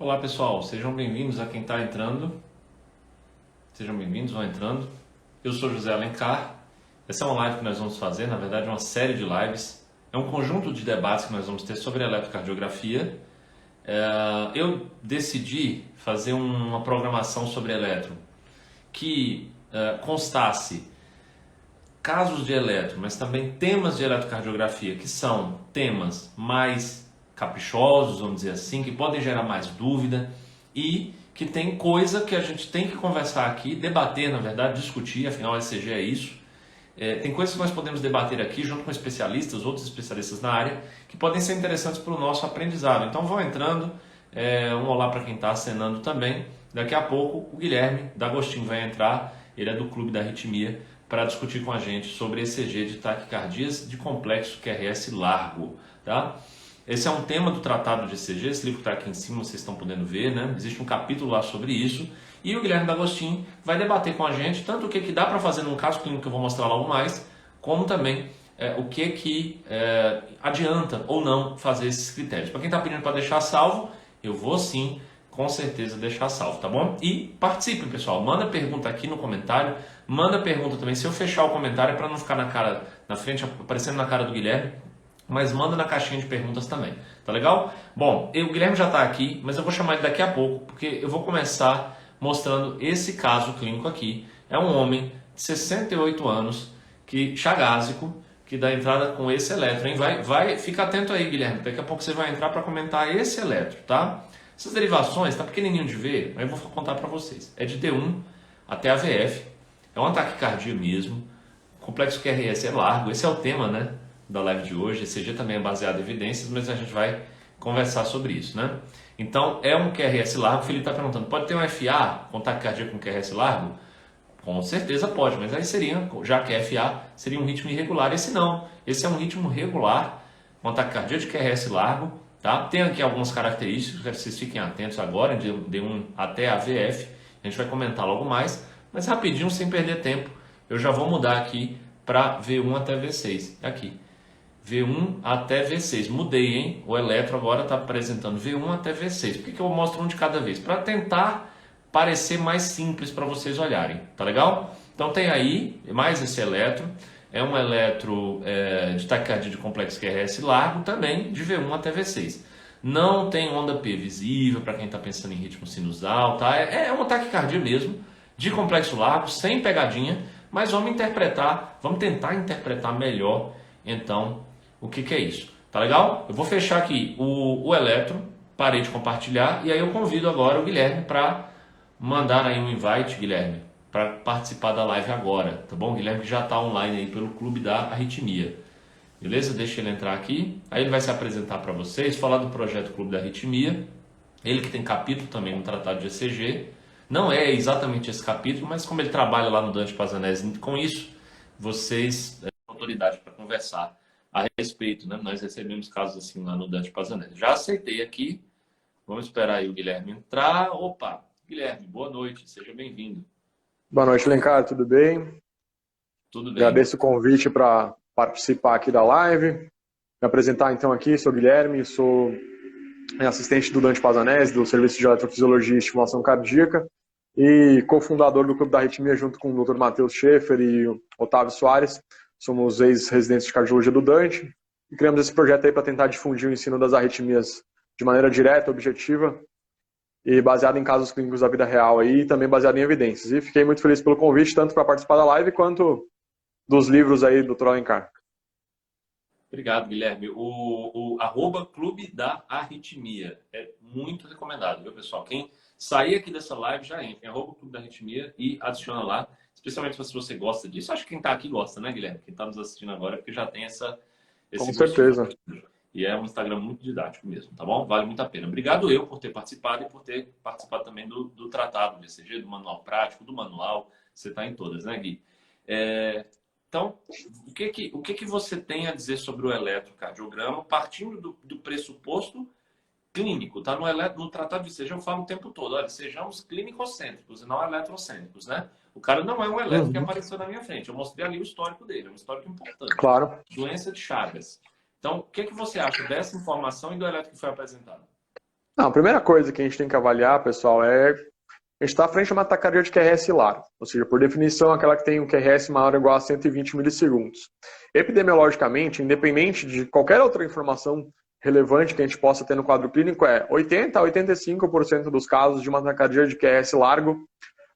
Olá pessoal, sejam bem-vindos a quem está entrando. Sejam bem-vindos, vão entrando. Eu sou José Alencar. Essa é uma live que nós vamos fazer, na verdade é uma série de lives. É um conjunto de debates que nós vamos ter sobre a eletrocardiografia. Eu decidi fazer uma programação sobre eletro que constasse casos de eletro, mas também temas de eletrocardiografia, que são temas mais caprichosos, vamos dizer assim, que podem gerar mais dúvida e que tem coisa que a gente tem que conversar aqui, debater, na verdade, discutir, afinal a ECG é isso. Tem coisas que nós podemos debater aqui junto com especialistas, outros especialistas na área, que podem ser interessantes para o nosso aprendizado. Então vão entrando, um olá para quem está acenando também. Daqui a pouco o Guilherme D'Agostinho vai entrar, ele é do Clube da Arritmia, para discutir com a gente sobre ECG de taquicardias de complexo QRS largo. Tá? Esse é um tema do tratado de ECG, esse livro que está aqui em cima, vocês estão podendo ver, né? Existe um capítulo lá sobre isso. E o Guilherme D'Agostinho vai debater com a gente tanto o que dá para fazer num caso clínico que eu vou mostrar logo mais, como também o que adianta ou não fazer esses critérios. Para quem está pedindo para deixar salvo, eu vou sim, com certeza, deixar salvo, tá bom? E participem, pessoal. Manda pergunta aqui no comentário. Manda pergunta também. Se eu fechar o comentário é para não ficar na frente, aparecendo na cara do Guilherme, mas manda na caixinha de perguntas também, tá legal? Bom, o Guilherme já está aqui, mas eu vou chamar ele daqui a pouco, porque eu vou começar mostrando esse caso clínico aqui. É um homem de 68 anos, chagásico, que dá entrada com esse eletro, hein? Fica atento aí, Guilherme, daqui a pouco você vai entrar para comentar esse eletro, tá? Essas derivações, tá pequenininho de ver, mas eu vou contar para vocês. É de D1 até AVF, é uma taquicardia mesmo, o complexo QRS é largo, esse é o tema, né, da live de hoje. ECG também é baseado em evidências, mas a gente vai conversar sobre isso, né? Então, é um QRS largo. O Felipe está perguntando, pode ter um FA com taquicardia com QRS largo? Com certeza pode, mas aí seria, já que é FA, seria um ritmo irregular. Esse não, esse é um ritmo regular, com taquicardia de QRS largo, tá? Tem aqui algumas características, quero que vocês fiquem atentos agora, de D1 até AVF, a gente vai comentar logo mais, mas rapidinho, sem perder tempo, eu já vou mudar aqui para V1 até V6, aqui. V1 até V6. Mudei, hein? O eletro agora está apresentando V1 até V6. Por que eu mostro um de cada vez? Para tentar parecer mais simples para vocês olharem. Tá legal? Então tem aí mais esse eletro. É um eletro de taquicardia de complexo QRS largo, também de V1 até V6. Não tem onda P visível para quem está pensando em ritmo sinusal. Tá? É uma taquicardia mesmo, de complexo largo, sem pegadinha. Mas vamos tentar interpretar melhor, então, o que é isso? Tá legal? Eu vou fechar aqui o eletro, parei de compartilhar, e aí eu convido agora o Guilherme para mandar aí um invite, Guilherme, para participar da live agora, tá bom? O Guilherme que já está online aí pelo Clube da Arritmia. Beleza? Deixa ele entrar aqui, aí ele vai se apresentar para vocês, falar do projeto Clube da Arritmia, ele que tem capítulo também no Tratado de ECG, não é exatamente esse capítulo, mas como ele trabalha lá no Dante Pazanese com isso, vocês têm autoridade para conversar a respeito, né? Nós recebemos casos assim lá no Dante Pazanese. Já aceitei aqui, vamos esperar aí o Guilherme entrar. Opa, Guilherme, boa noite, seja bem-vindo. Boa noite, Alencar, tudo bem? Tudo bem. Agradeço o convite para participar aqui da live. Me apresentar então aqui, sou Guilherme, sou assistente do Dante Pazanese, do Serviço de Eletrofisiologia e Estimulação Cardíaca e cofundador do Clube da Arritmia junto com o Dr. Matheus Schaefer e o Otávio Soares. Somos ex-residentes de cardiologia do Dante e criamos esse projeto aí para tentar difundir o ensino das arritmias de maneira direta, objetiva e baseado em casos clínicos da vida real aí, e também baseado em evidências. E fiquei muito feliz pelo convite, tanto para participar da live quanto dos livros aí do Dr. Alencar. Obrigado, Guilherme. O arroba Clube da Arritmia é muito recomendado, viu, pessoal? Quem sair aqui dessa live já entra em arroba Clube da Arritmia e adiciona lá, especialmente se você gosta disso. Acho que quem está aqui gosta, né, Guilherme? Quem está nos assistindo agora é porque já tem esse Com certeza. E é um Instagram muito didático mesmo, tá bom? Vale muito a pena. Obrigado eu por ter participado e por ter participado também do tratado de ECG, do manual prático, do manual. Você está em todas, né, Gui? Então, o que você tem a dizer sobre o eletrocardiograma, partindo do pressuposto clínico, tá? No tratado de ECG eu falo o tempo todo, olha, sejamos clínico-cêntricos e não eletrocêntricos, né? O cara não é um eletro que apareceu na minha frente, eu mostrei ali o histórico dele, é um histórico importante. Claro. Doença de Chagas. Então, o que você acha dessa informação e do eletro que foi apresentado? Não, a primeira coisa que a gente tem que avaliar, pessoal, é a gente está frente a uma taquicardia de QRS largo, ou seja, por definição, aquela que tem um QRS maior ou igual a 120 milissegundos. Epidemiologicamente, independente de qualquer outra informação relevante que a gente possa ter no quadro clínico, 80 a 85% dos casos de uma taquicardia de QRS largo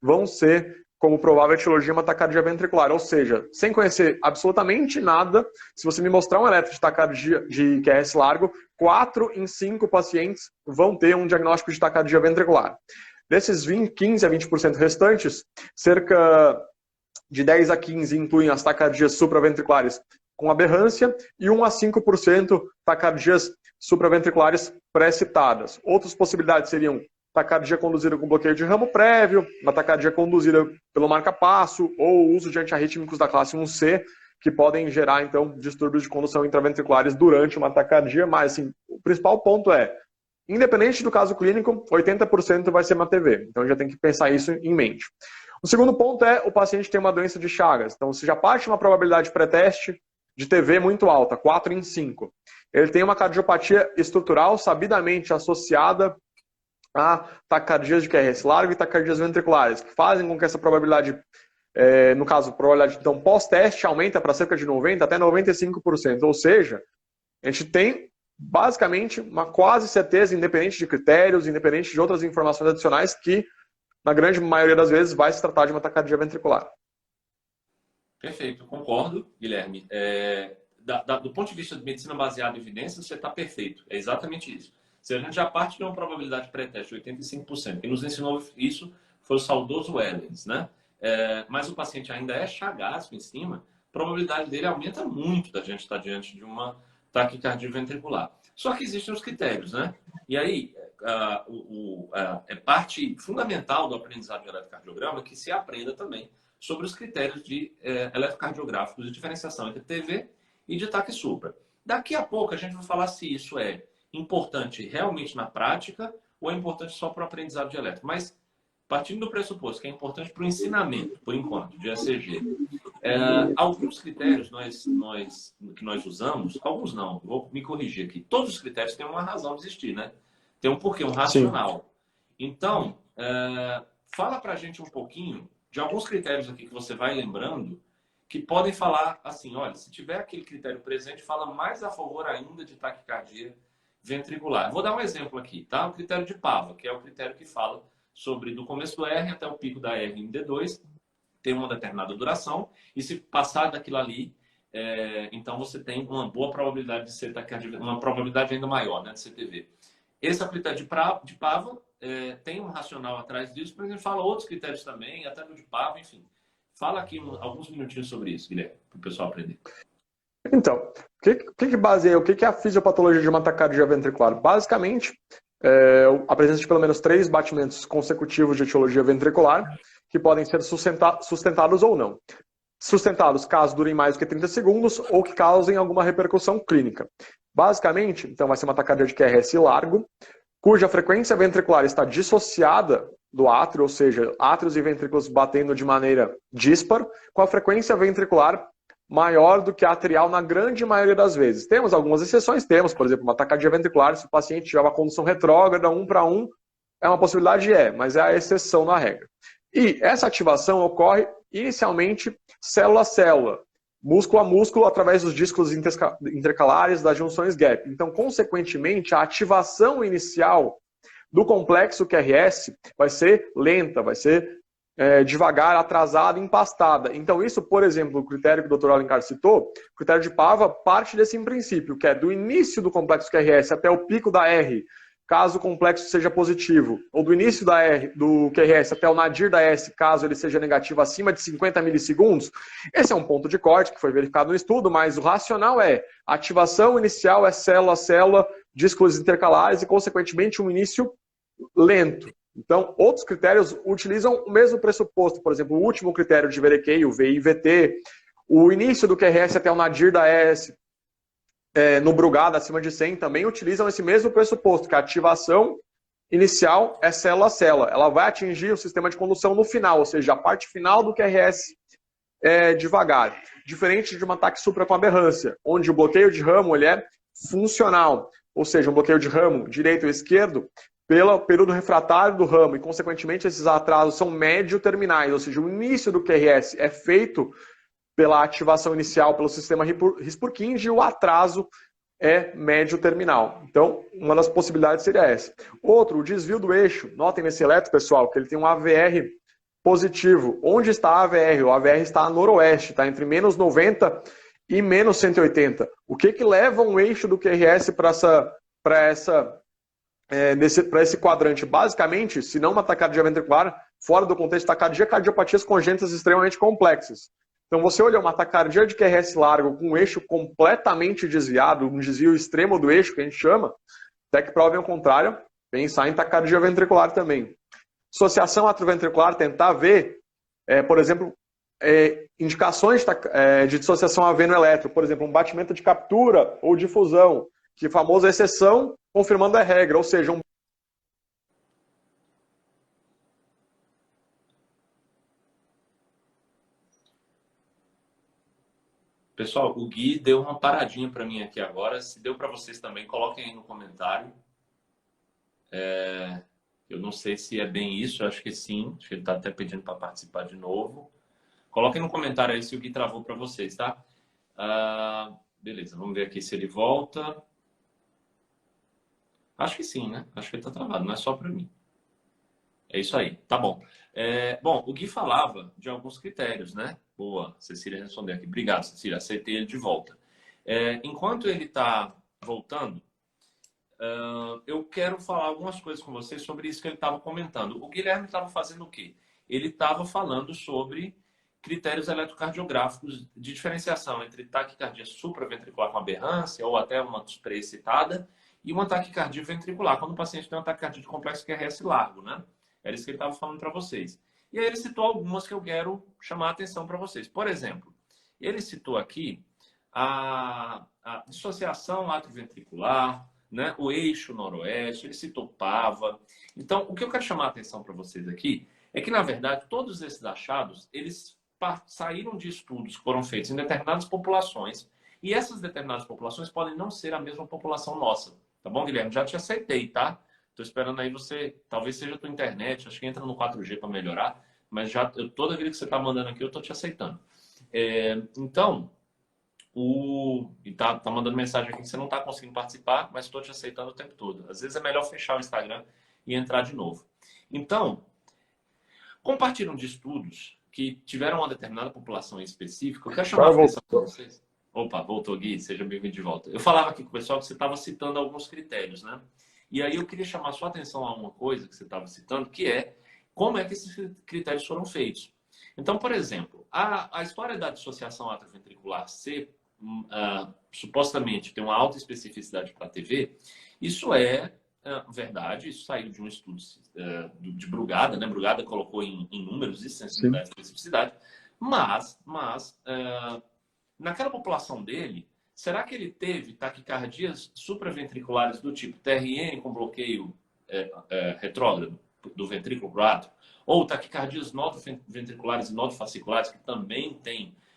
vão ser, como provável etiologia, uma taquicardia ventricular. Ou seja, sem conhecer absolutamente nada, se você me mostrar um eletro de taquicardia de QRS largo, 4 em 5 pacientes vão ter um diagnóstico de taquicardia ventricular. Desses 15 a 20% restantes, cerca de 10 a 15 incluem as taquicardias supraventriculares com aberrância e 1 a 5% taquicardias supraventriculares pré-citadas. Outras possibilidades seriam taquicardia conduzida com bloqueio de ramo prévio, uma taquicardia conduzida pelo marca-passo ou o uso de antiarrítmicos da classe 1C, que podem gerar, então, distúrbios de condução intraventriculares durante uma taquicardia, mas assim, o principal ponto independente do caso clínico, 80% vai ser uma TV. Então já tem que pensar isso em mente. O segundo ponto o paciente tem uma doença de Chagas. Então você já parte de uma probabilidade pré-teste de TV muito alta, 4 em 5. Ele tem uma cardiopatia estrutural sabidamente associada a taquicardias de QRS largo e taquicardias ventriculares, que fazem com que essa probabilidade, no caso, a probabilidade então, pós-teste aumenta para cerca de 90% até 95%. Ou seja, a gente tem basicamente uma quase certeza, independente de critérios, independente de outras informações adicionais, que na grande maioria das vezes vai se tratar de uma taquicardia ventricular. Perfeito, concordo, Guilherme. Do ponto de vista de medicina baseada em evidências, você está perfeito. É exatamente isso. Se a gente já parte de uma probabilidade pré-teste de 85%, quem nos ensinou isso foi o saudoso Wellens, né? Mas o paciente ainda é chagasco em cima, a probabilidade dele aumenta muito da gente estar diante de uma taquicardia ventricular. Só que existem os critérios, né? E aí, é parte fundamental do aprendizado de eletrocardiograma que se aprenda também sobre os critérios de eletrocardiográficos de diferenciação entre TV e de TAC supra. Daqui a pouco a gente vai falar se isso é importante realmente na prática ou é importante só para o aprendizado de eletro. Mas, partindo do pressuposto que é importante para o ensinamento, por enquanto, de ECG, alguns critérios que nós usamos, alguns não, vou me corrigir aqui, todos os critérios têm uma razão de existir, né? Tem um porquê, um racional. Sim. Então, fala para a gente um pouquinho de alguns critérios aqui que você vai lembrando, que podem falar assim, olha, se tiver aquele critério presente, fala mais a favor ainda de taquicardia ventricular. Vou dar um exemplo aqui, tá? O critério de Pava, que é o critério que fala sobre do começo do R até o pico da R em D2, tem uma determinada duração, e se passar daquilo ali, então você tem uma boa probabilidade de ser taquicardia, uma probabilidade ainda maior, né, de CTV. Esse é o critério de Pava, tem um racional atrás disso, mas a gente fala outros critérios também, até no de Pava, enfim. Fala aqui alguns minutinhos sobre isso, Guilherme, para o pessoal aprender. Então, o que baseia, o que é a fisiopatologia de uma taquicardia ventricular? Basicamente, a presença de pelo menos 3 batimentos consecutivos de etiologia ventricular, que podem ser sustentados ou não. Sustentados caso durem mais do que 30 segundos ou que causem alguma repercussão clínica. Basicamente, então vai ser uma taquicardia de QRS largo, cuja frequência ventricular está dissociada do átrio, ou seja, átrios e ventrículos batendo de maneira díspar, com a frequência ventricular maior do que a atrial na grande maioria das vezes. Temos algumas exceções, por exemplo, uma taquicardia ventricular, se o paciente tiver uma condução retrógrada, 1 para 1, é uma possibilidade, mas é a exceção na regra. E essa ativação ocorre inicialmente célula a célula, músculo a músculo, através dos discos intercalares das junções gap. Então, consequentemente, a ativação inicial do complexo QRS vai ser lenta, vai ser devagar, atrasada, empastada. Então isso, por exemplo, o critério que o Dr. Alencar citou, o critério de Pava parte desse princípio, que é do início do complexo QRS até o pico da R, caso o complexo seja positivo, ou do início do QRS até o nadir da S, caso ele seja negativo acima de 50 milissegundos. Esse é um ponto de corte que foi verificado no estudo, mas o racional a ativação inicial é célula a célula, discos intercalares e, consequentemente, um início lento. Então, outros critérios utilizam o mesmo pressuposto. Por exemplo, o último critério de Verekey, o VI-VT, o início do QRS até o nadir da S, no Brugada acima de 100, também utilizam esse mesmo pressuposto, que a ativação inicial é célula a célula. Ela vai atingir o sistema de condução no final, ou seja, a parte final do QRS é devagar. Diferente de um ataque supra com aberrância, onde o bloqueio de ramo ele é funcional. ou seja, um bloqueio de ramo direito ou esquerdo, pelo período refratário do ramo, e consequentemente esses atrasos são médio-terminais, ou seja, o início do QRS é feito pela ativação inicial pelo sistema His-Purkinje e o atraso é médio-terminal. Então, uma das possibilidades seria essa. Outro, o desvio do eixo. Notem nesse eletro, pessoal, que ele tem um AVR positivo. Onde está a AVR? O AVR está a noroeste, está entre menos 90 e menos 180. O que leva um eixo do QRS para esse quadrante? Basicamente, se não uma taquicardia ventricular, fora do contexto da taquicardia, cardiopatias congênitas extremamente complexas. Então, você olha uma taquicardia de QRS largo com um eixo completamente desviado, um desvio extremo do eixo, que a gente chama, até que provem o contrário, pensar em taquicardia ventricular também. Associação atrioventricular, tentar ver, por exemplo, indicações de dissociação aveno-eletro, por exemplo, um batimento de captura ou difusão, que é famosa exceção, confirmando a regra, ou seja, um... Pessoal, o Gui deu uma paradinha para mim aqui agora. Se deu para vocês também, coloquem aí no comentário. Eu não sei se é bem isso, eu acho que sim. Acho que ele está até pedindo para participar de novo. Coloquem no comentário aí se o Gui travou para vocês, tá? Beleza, vamos ver aqui se ele volta. Acho que sim, né? Acho que ele está travado, não é só para mim. É isso aí, tá bom. Bom, o Gui falava de alguns critérios, né? Boa, Cecília respondeu aqui. Obrigado, Cecília, aceitei ele de volta. Enquanto ele está voltando, eu quero falar algumas coisas com vocês sobre isso que ele estava comentando. O Guilherme estava fazendo o quê? Ele estava falando sobre critérios eletrocardiográficos de diferenciação entre taquicardia supraventricular com aberrância ou até uma pré-excitada e uma taquicardia ventricular, quando o paciente tem uma taquicardia de complexo QRS largo, né? Era isso que ele estava falando para vocês. E aí ele citou algumas que eu quero chamar a atenção para vocês. Por exemplo, ele citou aqui a dissociação atrioventricular, né? O eixo noroeste, ele citou PAVA. Então, o que eu quero chamar a atenção para vocês aqui é que, na verdade, todos esses achados, eles saíram de estudos que foram feitos em determinadas populações, e essas determinadas populações podem não ser a mesma população nossa. Tá bom, Guilherme? Já te aceitei, tá? Tô esperando aí você, talvez seja a tua internet, acho que entra no 4G para melhorar, mas já toda vida que você tá mandando aqui, eu tô te aceitando. Então, e tá mandando mensagem aqui que você não tá conseguindo participar, mas estou te aceitando o tempo todo. Às vezes é melhor fechar o Instagram e entrar de novo. Então, compartilham de estudos que tiveram uma determinada população em específico. Eu quero chamar a atenção para vocês. Opa, voltou, Gui, seja bem-vindo de volta. Eu falava aqui com o pessoal que você estava citando alguns critérios, né? E aí eu queria chamar a sua atenção a uma coisa que você estava citando, que é como é que esses critérios foram feitos. Então, por exemplo, a história da dissociação atrioventricular ser supostamente tem uma alta especificidade para a TV, isso é verdade, isso saiu de um estudo de Brugada, né? Brugada colocou em números de sensibilidade e especificidade, mas naquela população dele, será que ele teve taquicardias supraventriculares do tipo TRN com bloqueio retrógrado do ventrículo pro átrio? Ou taquicardias nodoventriculares e nodofasciculares, que também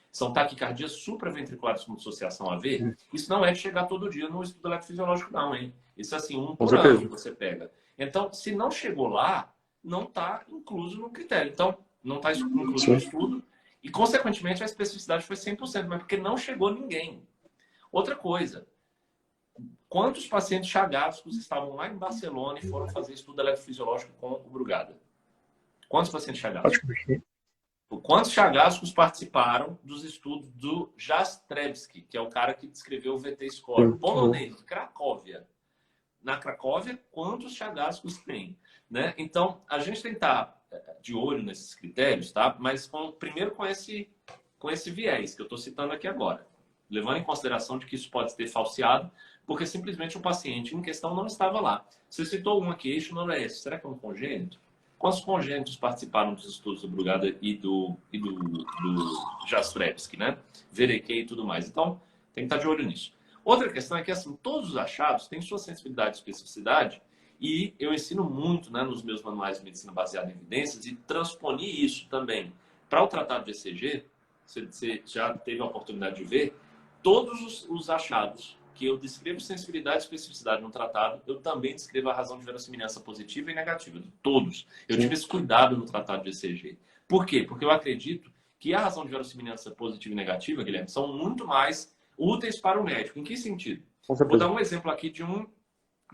são taquicardias supraventriculares com dissociação AV? Isso não é chegar todo dia no estudo eletrofisiológico, não, hein? Isso é assim, um por ano que você pega. Então, se não chegou lá, não está incluso no critério. Então, não está incluso no estudo e, consequentemente, a especificidade foi 100%, mas porque não chegou ninguém. Outra coisa, quantos pacientes chagástricos estavam lá em Barcelona e foram fazer estudo eletrofisiológico com o Brugada? Quantos pacientes chagástricos? Quantos chagástricos participaram dos estudos do Jastrzebski, que é o cara que descreveu o VT-score, polonês, de Cracóvia? Na Cracóvia, quantos chagástricos tem? Né? Então, a gente tem que estar de olho nesses critérios, tá? Mas primeiro com esse viés que eu estou citando aqui agora, levando em consideração de que isso pode ter falseado, porque simplesmente o paciente em questão não estava lá. Você citou um aqui, eixo noroeste. Será que é um congênito? Quantos congênitos participaram dos estudos do Brugada e do Jastrzebski, né? Verequei e tudo mais. Então, tem que estar de olho nisso. Outra questão é que, assim, todos os achados têm sua sensibilidade e especificidade, e eu ensino muito, né, nos meus manuais de medicina baseada em evidências, e transponi isso também para o tratado de ECG. Você já teve a oportunidade de ver, todos os achados que eu descrevo sensibilidade e especificidade no tratado, eu também descrevo a razão de verossimilhança positiva e negativa, de todos. Eu tive esse cuidado no tratado de ECG. Por quê? Porque eu acredito que a razão de verossimilhança positiva e negativa, Guilherme, são muito mais úteis para o médico. Em que sentido? Vou dar um exemplo aqui de um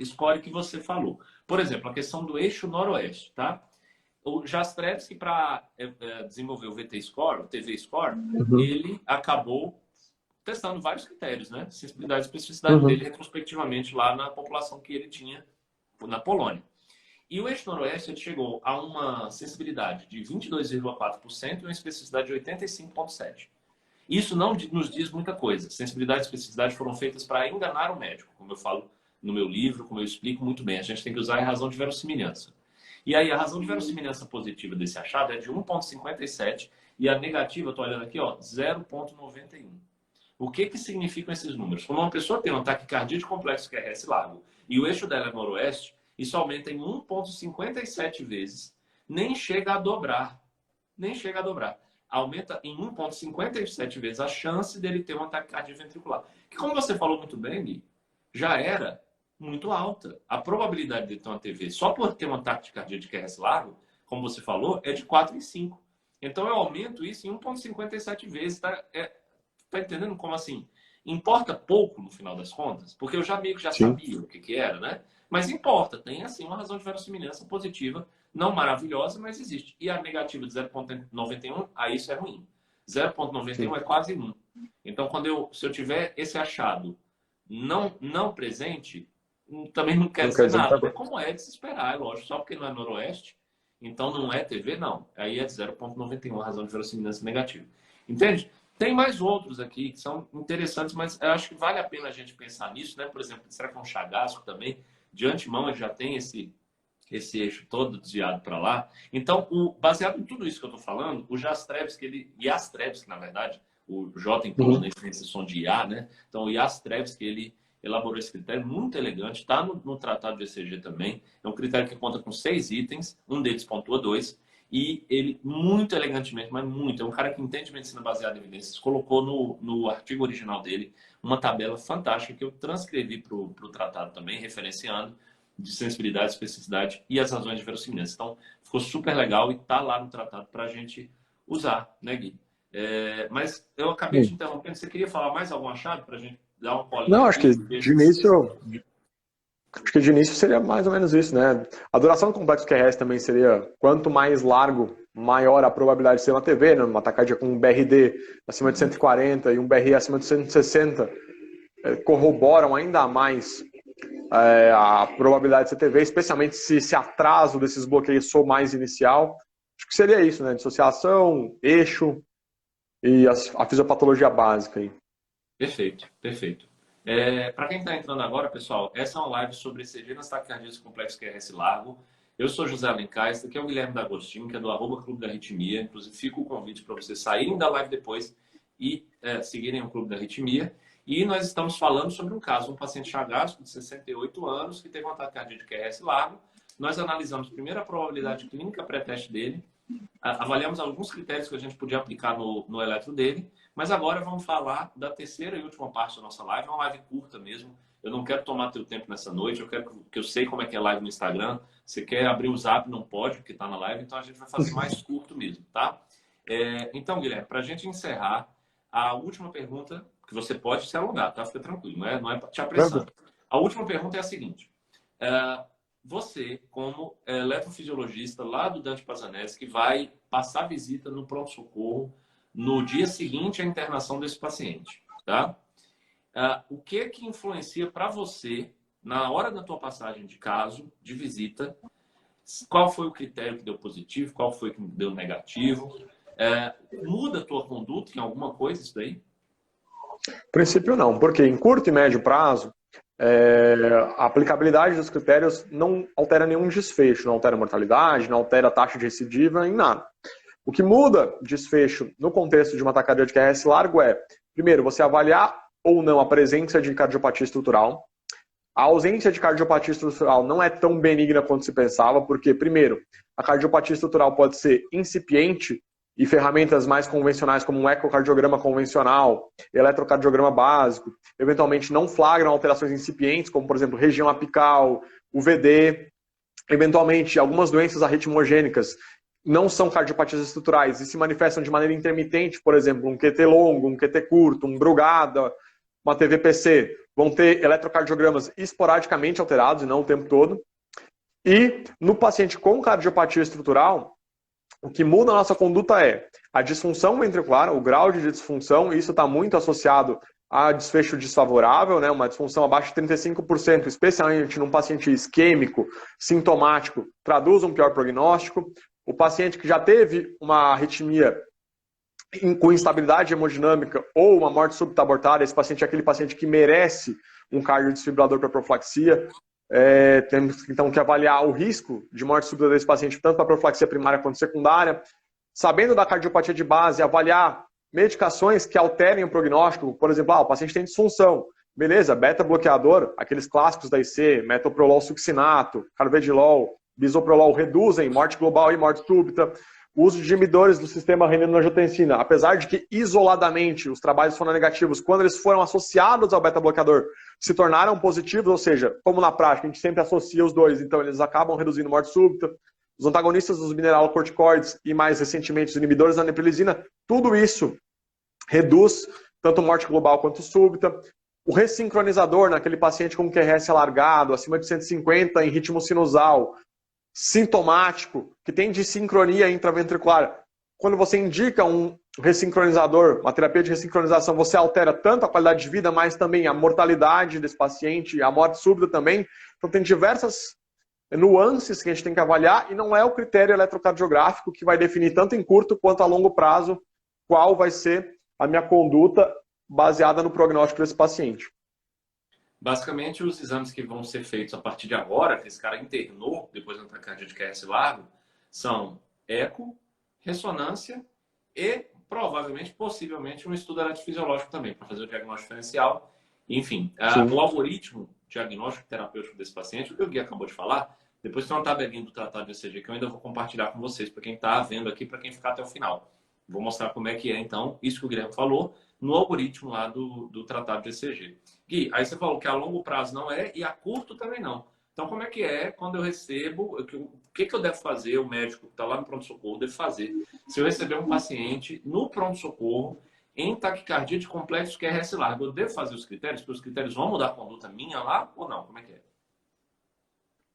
score que você falou. Por exemplo, a questão do eixo noroeste, tá? O Jastrzebski, para desenvolver o VT Score, o TV Score, ele acabou testando vários critérios, né? Sensibilidade e especificidade dele retrospectivamente lá na população que ele tinha na Polônia. E o eixo noroeste ele chegou a uma sensibilidade de 22,4% e uma especificidade de 85,7%. Isso não nos diz muita coisa. Sensibilidade e especificidade foram feitas para enganar o médico, como eu falo no meu livro, como eu explico muito bem. A gente tem que usar a razão de verossimilhança. E aí a razão de verossimilhança positiva desse achado é de 1,57 e a negativa, eu estou olhando aqui, ó, 0,91. O que significam esses números? Quando uma pessoa tem um ataque cardíaco complexo QRS largo e o eixo dela é noroeste, isso aumenta em 1,57 vezes, nem chega a dobrar. Nem chega a dobrar. Aumenta em 1,57 vezes a chance dele ter um ataque cardíaco ventricular. Que, como você falou muito bem, Gui, já era muito alta. A probabilidade de ter uma TV só por ter um ataque cardíaco de QRS largo, como você falou, é de 4 em 5. Então eu aumento isso em 1,57 vezes. Tá entendendo como assim? Importa pouco no final das contas, porque eu já meio que já sabia o que era, né? Mas importa, tem assim uma razão de verossimilhança positiva, não maravilhosa, mas existe. E a negativa de 0,91, aí isso é ruim. 0,91 é quase 1. Então, se eu tiver esse achado não presente, também não quer dizer nada. É como é de se esperar, é lógico. Só porque não é noroeste, então não é TV, não. Aí é 0,91 a razão de verossimilhança negativa. Entende? Tem mais outros aqui que são interessantes, mas eu acho que vale a pena a gente pensar nisso, né? Por exemplo, será que é um chagasco também? De antemão, ele já tem esse eixo todo desviado para lá. Então, baseado em tudo isso que eu estou falando, o Jastrzebski, na verdade, o J em polonês tem esse som de IA, né? Então, o Jastrzebski, ele elaborou esse critério muito elegante, está no tratado de ECG também. É um critério que conta com 6 itens, um deles pontua 2, e ele, muito elegantemente, mas muito, é um cara que entende medicina baseada em evidências, colocou no artigo original dele uma tabela fantástica que eu transcrevi para o tratado também, referenciando de sensibilidade, especificidade e as razões de verossimilhança. Então, ficou super legal e está lá no tratado para a gente usar, né, Gui? Mas eu acabei te interrompendo. Você queria falar mais algum achado para a gente dar uma colinha? Não, acho que de início seria mais ou menos isso, né? A duração do complexo QRS também seria quanto mais largo, maior a probabilidade de ser uma TV, né? Uma taquicardia com um BRD acima de 140 e um BRI acima de 160 corroboram ainda mais a probabilidade de ser TV, especialmente se esse atraso desses bloqueios for mais inicial. Acho que seria isso, né? Dissociação, eixo e a fisiopatologia básica aí. Perfeito, perfeito. Para quem está entrando agora, pessoal, essa é uma live sobre ECG nas taquicardias complexo QRS largo. Eu sou José Alencar, esse aqui é o Guilherme D'Agostino, que é do @Clube da Arritmia. Inclusive, fica o convite para vocês saírem da live depois e seguirem o Clube da Arritmia. E nós estamos falando sobre um caso, um paciente chagasco de 68 anos que teve um ataque cardíaco de QRS largo. Nós analisamos primeiro a probabilidade clínica pré-teste dele, avaliamos alguns critérios que a gente podia aplicar no eletro dele, mas agora vamos falar da terceira e última parte da nossa live, uma live curta mesmo. Eu não quero tomar teu tempo nessa noite, eu sei como é que é live no Instagram. Você quer abrir o Zap, não pode, porque está na live, então a gente vai fazer mais curto mesmo, tá? Então, Guilherme, para a gente encerrar, a última pergunta, que você pode se alongar, tá? Fica tranquilo, não é te apressando. A última pergunta é a seguinte. Você, como eletrofisiologista lá do Dante Pazanese, que vai passar visita no pronto-socorro no dia seguinte à internação desse paciente, tá? O que influencia para você, na hora da tua passagem de caso, de visita, qual foi o critério que deu positivo, qual foi que deu negativo? Muda a tua conduta em alguma coisa isso daí? No princípio não, porque em curto e médio prazo, a aplicabilidade dos critérios não altera nenhum desfecho, não altera a mortalidade, não altera a taxa de recidiva, em nada. O que muda desfecho no contexto de uma taquicardia de QRS largo é, primeiro, você avaliar ou não a presença de cardiopatia estrutural. A ausência de cardiopatia estrutural não é tão benigna quanto se pensava, porque, primeiro, a cardiopatia estrutural pode ser incipiente e ferramentas mais convencionais, como um ecocardiograma convencional, eletrocardiograma básico, eventualmente não flagram alterações incipientes, como, por exemplo, região apical, UVD, eventualmente algumas doenças arritmogênicas não são cardiopatias estruturais e se manifestam de maneira intermitente, por exemplo, um QT longo, um QT curto, um Brugada, uma TVPC, vão ter eletrocardiogramas esporadicamente alterados e não o tempo todo. E no paciente com cardiopatia estrutural, o que muda a nossa conduta é a disfunção ventricular, o grau de disfunção, e isso está muito associado a desfecho desfavorável, né? Uma disfunção abaixo de 35%, especialmente num paciente isquêmico, sintomático, traduz um pior prognóstico. O paciente que já teve uma arritmia com instabilidade hemodinâmica ou uma morte súbita abortada, esse paciente é aquele paciente que merece um cardiodesfibrilador para profilaxia. Temos então que avaliar o risco de morte súbita desse paciente, tanto para profilaxia primária quanto secundária. Sabendo da cardiopatia de base, avaliar medicações que alterem o prognóstico. Por exemplo, o paciente tem disfunção. Beleza, beta-bloqueador, aqueles clássicos da IC, metoprolol succinato, carvedilol, bisoprolol, reduzem morte global e morte súbita. O uso de inibidores do sistema renina-angiotensina, apesar de que isoladamente os trabalhos foram negativos, quando eles foram associados ao beta-bloqueador, se tornaram positivos, ou seja, como na prática a gente sempre associa os dois, então eles acabam reduzindo morte súbita. Os antagonistas dos mineralocorticoides e mais recentemente os inibidores da neprilisina, tudo isso reduz tanto morte global quanto súbita. O ressincronizador naquele paciente com QRS alargado, acima de 150 em ritmo sinusal, sintomático, que tem dissincronia intraventricular. Quando você indica um ressincronizador, uma terapia de ressincronização, você altera tanto a qualidade de vida, mas também a mortalidade desse paciente, a morte súbita também. Então tem diversas nuances que a gente tem que avaliar e não é o critério eletrocardiográfico que vai definir tanto em curto quanto a longo prazo qual vai ser a minha conduta baseada no prognóstico desse paciente. Basicamente, os exames que vão ser feitos a partir de agora, que esse cara internou depois do ataque de QRS largo, são eco, ressonância e provavelmente, possivelmente, um estudo eletrofisiológico também, para fazer o diagnóstico diferencial. Enfim, o algoritmo diagnóstico terapêutico desse paciente, o que o Gui acabou de falar, depois tem uma tabelinha do tratado de ECG que eu ainda vou compartilhar com vocês, para quem está vendo aqui, para quem ficar até o final. Vou mostrar como é que é, então, isso que o Guilherme falou, no algoritmo lá do tratado de ECG. Gui, aí você falou que a longo prazo não é e a curto também não. Então, como é que é quando eu recebo, o que eu devo fazer, o médico que está lá no pronto-socorro deve fazer, se eu receber um paciente no pronto-socorro em taquicardia de complexo QRS largo, eu devo fazer os critérios, porque os critérios vão mudar a conduta minha lá ou não? Como é que é?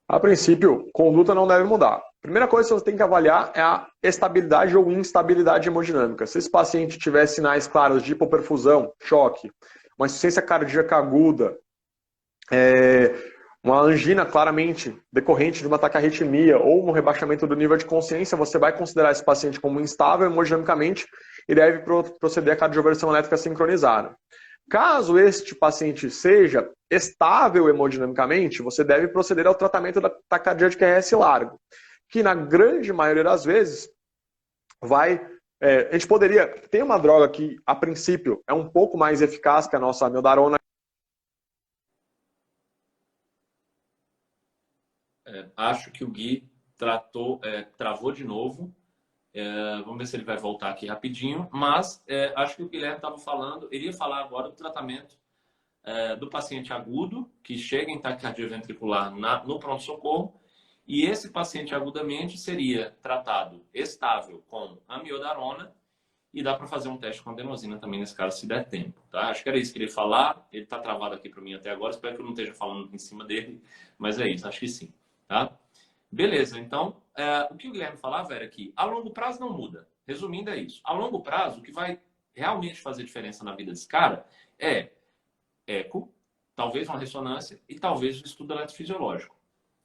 A princípio, conduta não deve mudar. Primeira coisa que você tem que avaliar é a estabilidade ou instabilidade hemodinâmica. Se esse paciente tiver sinais claros de hipoperfusão, choque, uma insuficiência cardíaca aguda, uma angina claramente decorrente de uma taquiarritmia ou um rebaixamento do nível de consciência, você vai considerar esse paciente como instável hemodinamicamente e deve proceder à cardioversão elétrica sincronizada. Caso este paciente seja estável hemodinamicamente, você deve proceder ao tratamento da taquicardia de QRS largo, que na grande maioria das vezes vai... a gente poderia... Tem uma droga que, a princípio, é um pouco mais eficaz que a nossa amiodarona. Acho que o Gui travou de novo. Vamos ver se ele vai voltar aqui rapidinho. Mas acho que o Guilherme estava falando, ele ia falar agora do tratamento do paciente agudo, que chega em taquicardia ventricular no pronto-socorro, e esse paciente agudamente seria tratado estável com amiodarona, e dá para fazer um teste com adenosina também nesse caso, se der tempo. Tá? Acho que era isso que ele ia falar. Ele está travado aqui para mim até agora. Espero que eu não esteja falando em cima dele, mas é isso, acho que sim. Tá? Beleza, então, o que o Guilherme falava era que a longo prazo não muda. Resumindo, é isso. A longo prazo, o que vai realmente fazer diferença na vida desse cara é eco, talvez uma ressonância e talvez o estudo eletrofisiológico.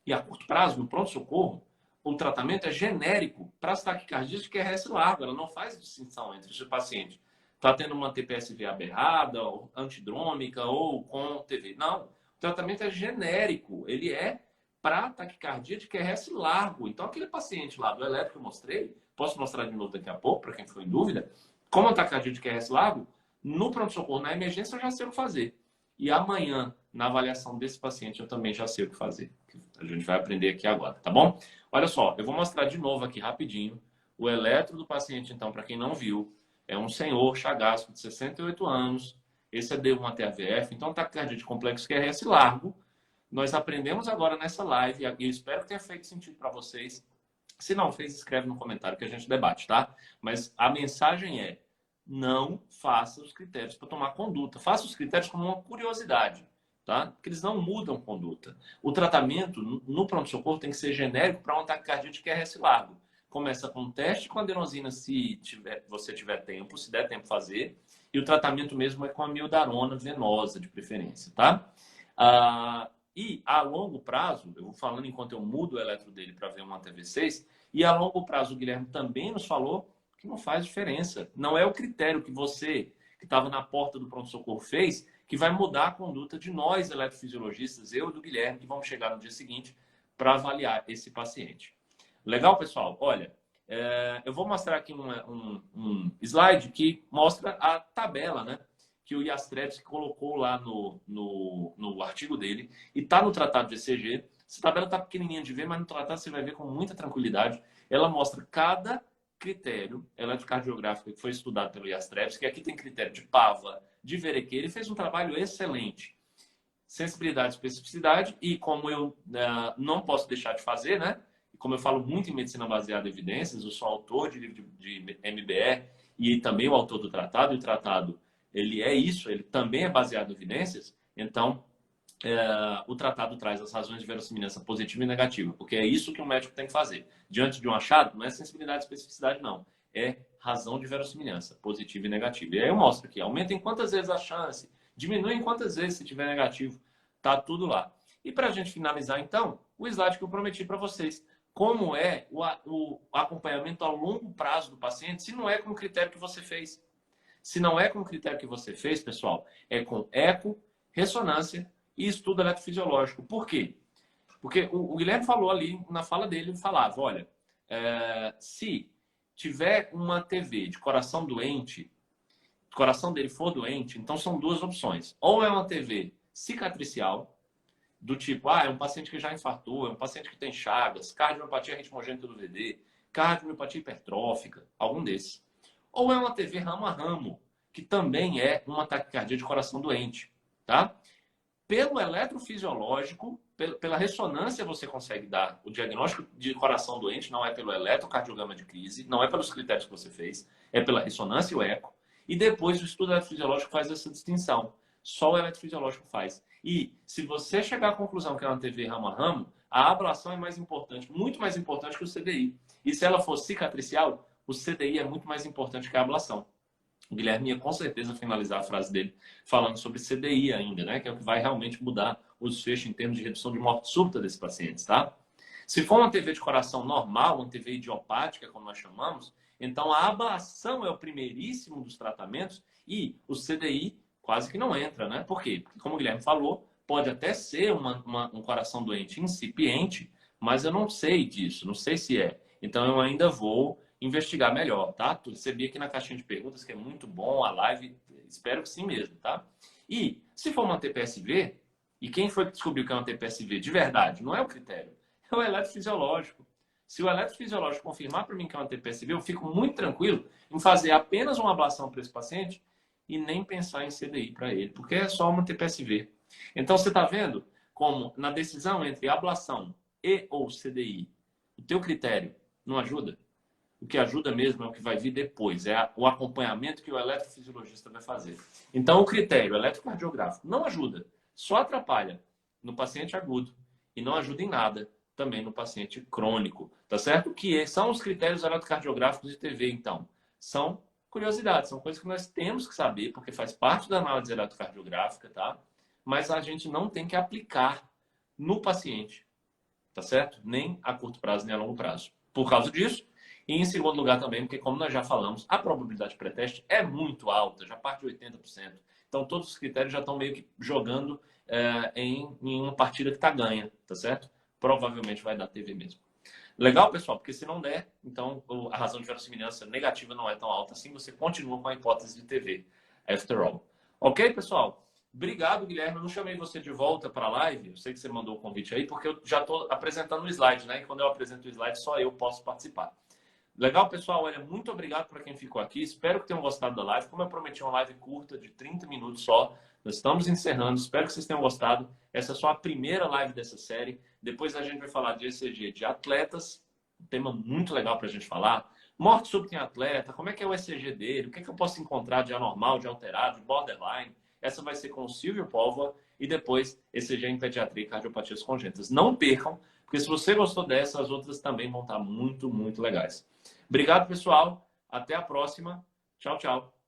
E a curto prazo, no pronto-socorro, o tratamento é genérico para as taquicardias de QRS largo. Ela não faz distinção entre se o paciente está tendo uma TPSV aberrada, ou antidrômica ou com TV. Não, o tratamento é genérico. Ele é para taquicardia de QRS largo. Então, aquele paciente lá do elétrico que eu mostrei, posso mostrar de novo daqui a pouco, para quem ficou em dúvida, como a taquicardia de QRS largo, no pronto-socorro, na emergência, eu já sei o que fazer. E amanhã, na avaliação desse paciente, eu também já sei o que fazer. A gente vai aprender aqui agora, tá bom? Olha só, eu vou mostrar de novo aqui rapidinho O eletro do paciente, então, para quem não viu, é um senhor chagasco de 68 anos, esse é D1 até AVF, então taquicardia de complexo QRS largo. Nós aprendemos agora nessa live, e eu espero que tenha feito sentido para vocês. Se não fez, escreve no comentário que a gente debate, tá? Mas a mensagem é: não faça os critérios para tomar conduta. Faça os critérios como uma curiosidade, tá? Porque eles não mudam conduta. O tratamento no pronto-socorro tem que ser genérico para um ataque cardíaco de QRS largo. Começa com um teste com adenosina se você tiver tempo, se der tempo fazer. E o tratamento mesmo é com a amiodarona venosa, de preferência, tá? E a longo prazo, eu vou falando enquanto eu mudo o eletro dele para ver uma TV6, e a longo prazo o Guilherme também nos falou que não faz diferença. Não é o critério que você, que estava na porta do pronto-socorro, fez, que vai mudar a conduta de nós, eletrofisiologistas, eu e do Guilherme, que vamos chegar no dia seguinte para avaliar esse paciente. Legal, pessoal? Olha, eu vou mostrar aqui um slide que mostra a tabela, né? Que o Yastrebski colocou lá no artigo dele e está no tratado de ECG. Essa tabela está pequenininha de ver, mas no tratado você vai ver com muita tranquilidade. Ela mostra cada critério eletrocardiográfico que foi estudado pelo Yastrebski, que aqui tem critério de Pava, de Verequer. Ele fez um trabalho excelente. Sensibilidade, especificidade e como eu não posso deixar de fazer, né? Como eu falo muito em medicina baseada em evidências, eu sou autor de livro de MBE e também o autor do tratado, e o tratado ele é isso, ele também é baseado em evidências, então o tratado traz as razões de verossimilhança positiva e negativa, porque é isso que o médico tem que fazer. Diante de um achado, não é sensibilidade e especificidade, não. É razão de verossimilhança, positiva e negativa. E aí eu mostro aqui, aumenta em quantas vezes a chance, diminui em quantas vezes se tiver negativo, tá tudo lá. E para a gente finalizar, então, o slide que eu prometi para vocês. Como é o acompanhamento a longo prazo do paciente, se não é com o critério que você fez. Se não é com o critério que você fez, pessoal, é com eco, ressonância e estudo eletrofisiológico. Por quê? Porque o Guilherme falou ali, na fala dele, ele falava, olha, se tiver uma TV de coração doente, o coração dele for doente, então são duas opções. Ou é uma TV cicatricial, do tipo, é um paciente que já infartou, é um paciente que tem chagas, cardiomiopatia ritmogênita do VD, cardiomiopatia hipertrófica, algum desses. Ou é uma TV ramo a ramo, que também é uma taquicardia de coração doente, tá? Pelo eletrofisiológico, pela ressonância você consegue dar o diagnóstico de coração doente, não é pelo eletrocardiograma de crise, não é pelos critérios que você fez, é pela ressonância e o eco. E depois o estudo eletrofisiológico faz essa distinção. Só o eletrofisiológico faz. E se você chegar à conclusão que é uma TV ramo a ramo, a ablação é mais importante, muito mais importante que o CDI. E se ela for cicatricial, o CDI é muito mais importante que a ablação. O Guilherme ia com certeza finalizar a frase dele falando sobre CDI ainda, né? Que é o que vai realmente mudar o desfecho em termos de redução de morte súbita desses pacientes, tá? Se for uma TV de coração normal, uma TV idiopática, como nós chamamos, então a ablação é o primeiríssimo dos tratamentos e o CDI quase que não entra, né? Por quê? Porque, como o Guilherme falou, pode até ser um coração doente incipiente, mas eu não sei disso, não sei se é. Então eu ainda vou investigar melhor, tá? Recebi aqui na caixinha de perguntas que é muito bom a live, espero que sim mesmo, tá? E se for uma TPSV, e quem foi que descobriu que é uma TPSV de verdade? Não é o critério, é o eletrofisiológico. Se o eletrofisiológico confirmar para mim que é uma TPSV, eu fico muito tranquilo em fazer apenas uma ablação para esse paciente e nem pensar em CDI para ele, porque é só uma TPSV. Então, você está vendo como na decisão entre ablação e ou CDI, o teu critério não ajuda? O que ajuda mesmo é o que vai vir depois, é o acompanhamento que o eletrofisiologista vai fazer. Então, o critério eletrocardiográfico não ajuda, só atrapalha no paciente agudo e não ajuda em nada também no paciente crônico, tá certo? Que são os critérios eletrocardiográficos de TV, então. São curiosidades, são coisas que nós temos que saber, porque faz parte da análise eletrocardiográfica, tá? Mas a gente não tem que aplicar no paciente, tá certo? Nem a curto prazo, nem a longo prazo. Por causa disso, e em segundo lugar também, porque como nós já falamos, a probabilidade de pré-teste é muito alta, já parte de 80%. Então todos os critérios já estão meio que jogando em uma partida que está ganha, tá certo? Provavelmente vai dar TV mesmo. Legal, pessoal? Porque se não der, então a razão de verossimilhança negativa não é tão alta assim, você continua com a hipótese de TV, after all. Ok, pessoal? Obrigado, Guilherme. Eu não chamei você de volta para a live, eu sei que você mandou o convite aí, porque eu já estou apresentando o slide, né? E quando eu apresento o slide, só eu posso participar. Legal, pessoal? Olha, muito obrigado para quem ficou aqui. Espero que tenham gostado da live. Como eu prometi, uma live curta de 30 minutos só. Nós estamos encerrando. Espero que vocês tenham gostado. Essa é só a primeira live dessa série. Depois a gente vai falar de ECG de atletas. Um tema muito legal para a gente falar. Morte súbita em atleta. Como é que é o ECG dele? O que é que eu posso encontrar de anormal, de alterado, de borderline? Essa vai ser com o Silvio Póvoa. E depois ECG em pediatria e cardiopatias congênitas. Não percam, porque se você gostou dessa, as outras também vão estar muito, muito legais. Obrigado, pessoal. Até a próxima. Tchau, tchau.